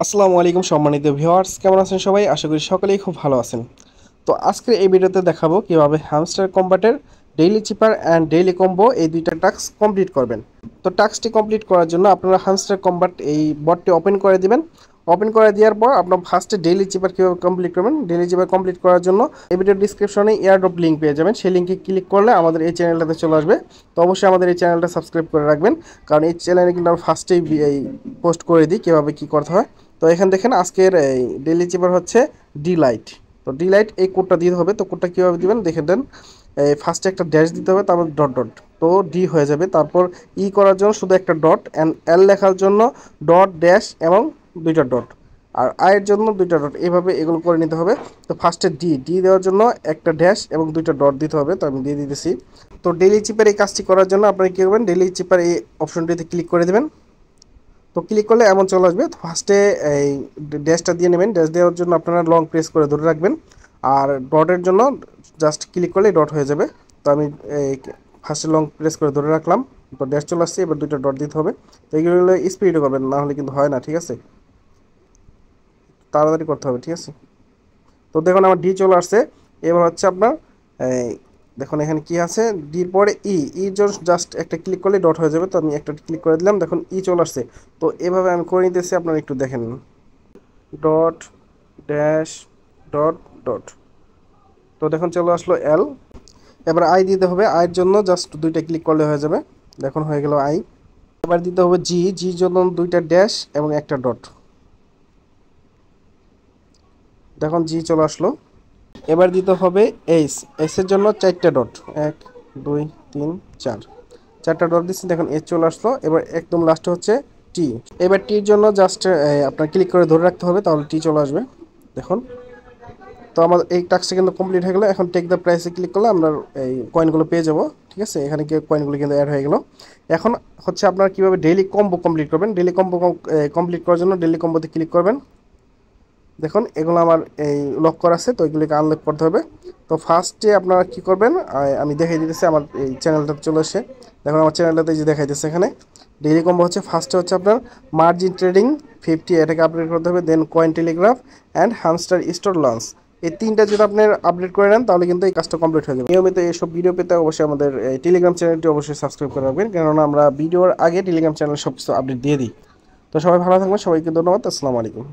আসসালামু আলাইকুম সম্মানিত ভিউয়ার্স, কেমন আছেন সবাই? আশা করি সকলেই খুব ভালো আছেন। তো আজকের এই ভিডিওতে দেখাবো কিভাবে হ্যামস্টার কম্বাটের daily cipher and daily combo এই দুইটা টাস্ক কমপ্লিট করবেন। তো টাস্কটি কমপ্লিট করার জন্য আপনারা হ্যামস্টার কম্বাট এই বটটি ওপেন করে দিবেন। ওপেন করে দেওয়ার পর আপনার ফার্স্টে ডেইলি চিপার কীভাবে কমপ্লিট করবেন, ডেইলি চিপার কমপ্লিট করার জন্য এই ভিডিওর ডিসক্রিপশনে এয়ারড্রপ লিঙ্ক পেয়ে যাবেন। সেই লিঙ্কে ক্লিক করলে আমাদের এই চ্যানেলটাতে চলে আসবে। তো অবশ্যই আমাদের এই চ্যানেলটা সাবস্ক্রাইব করে রাখবেন, কারণ এই চ্যানেলে কিন্তু আমরা ফার্স্টেই এই পোস্ট করে দিই কীভাবে কী করতে হয়। তো এখানে দেখেন আজকের এই ডেইলি চিপার হচ্ছে ডিলাইট। তো ডিলাইট এই কোডটা দিতে হবে। তো কোডটা কীভাবে দিবেন দেখে দেন। এই ফার্স্টে একটা ড্যাশ দিতে হবে, তারপর ডট ডট, তো ডি হয়ে যাবে। তারপর ই করার জন্য শুধু একটা ডট, অ্যান্ড এল লেখার জন্য ডট ড্যাশ এবং দুইটা ডট, আর আয়ের জন্য দুইটা ডট, এইভাবে এগুলো করে নিতে হবে। তো ফার্স্টে ডি ডি দেওয়ার জন্য একটা ড্যাশ এবং দুইটা ডট দিতে হবে। তো আমি দিয়ে দিতেছি। তো ডেইলি চিপার এই কাজটি করার জন্য আপনারা কী করবেন, ডেইলি চিপার এই অপশনটিতে ক্লিক করে দেবেন। তো ক্লিক করলে এমন চলে আসবে। তো ফার্স্টে এই ড্যাশটা দিয়ে নেবেন। ড্যাশ দেওয়ার জন্য আপনারা লং প্রেস করে ধরে রাখবেন, আর ডটের জন্য জাস্ট ক্লিক করলেই ডট হয়ে যাবে। তো আমি এই ফার্স্টে লং প্রেস করে ধরে রাখলাম, তো ড্যাশ চলে আসছে। এবার দুইটা ডট দিতে হবে। তো এইগুলো স্পিডে করবেন, না হলে কিন্তু হয় না, ঠিক আছে? তাড়াতাড়ি করতে হবে, ঠিক আছে? তো দেখুন আমার ডি চলে আসছে। এবার হচ্ছে আপনার এই দেখুন এখানে কি আছে, ডির পরে ইর জন্য জাস্ট একটা ক্লিক করলে ডট হয়ে যাবে। তো আমি একটা ক্লিক করে দিলাম, দেখুন ই চলে আসছে। তো এভাবে আমি করে নিতেছি, আপনারা একটু দেখেন। ডট ড্যাশ ডট ডট, তো দেখুন চলে আসলো এল। এবার আই দিতে হবে। আইয়ের জন্য জাস্ট দুইটা ক্লিক করলে হয়ে যাবে। দেখুন হয়ে গেল আই। এবার দিতে হবে জি, জির জন্য দুইটা ড্যাশ এবং একটা ডট। দেখুন জি চলে আসলো। এবার দিতে হবে এইচ, এসের জন্য চারটা ডট, 1 2 3 4, চারটা ডট দিচ্ছি। দেখুন এইচ চলে আসলো। এবার একদম লাস্টে হচ্ছে টি। এবার টির জন্য জাস্ট আপনার ক্লিক করে ধরে রাখতে হবে, তাহলে টি চলে আসবে। দেখুন তো আমাদের এই টাস্কটা কিন্তু কমপ্লিট হয়ে গেলো। এখন টেক দ্য প্রাইসে ক্লিক করলে আমরা এই কয়েনগুলো পেয়ে যাব, ঠিক আছে? এখানে গিয়ে কয়েনগুলো কিন্তু অ্যাড হয়ে গেল। এখন হচ্ছে আপনারা কীভাবে ডেইলি কম্বো কমপ্লিট করবেন। ডেইলি কম্বো কমপ্লিট করার জন্য ডেইলি কম্বোতে ক্লিক করবেন। দেখুন এগুলো আমার এই লক করা আছে, তো এগুলিকে আনলক করতে হবে। তো ফার্স্টে আপনারা কী করবেন, আমি দেখাই দিতেছি। আমার এই চ্যানেলটাতে চলে এসে দেখুন আমার চ্যানেলটাতে যে দেখাই দিচ্ছে এখানে ডেইলি কম্বো হচ্ছে। ফার্স্টে হচ্ছে আপনার মার্জিন ট্রেডিং 50, এটাকে আপডেট করতে হবে। Then coin telegraph and hamster store launch, এই তিনটা যদি আপনি আপডেট করে নেন তাহলে কিন্তু এই কাজটা কমপ্লিট হয়ে যাবে। নিয়মিত এইসব ভিডিও পেতে অবশ্যই আমাদের এই টেলিগ্রাম চ্যানেলটি অবশ্যই সাবস্ক্রাইব করে রাখবেন, কেননা আমরা ভিডিওর আগে টেলিগ্রাম চ্যানেল সব কিছু আপডেট দিয়ে দিই। তো সবাই ভালো থাকবেন, সবাইকে ধন্যবাদ। আসসালামু আলাইকুম।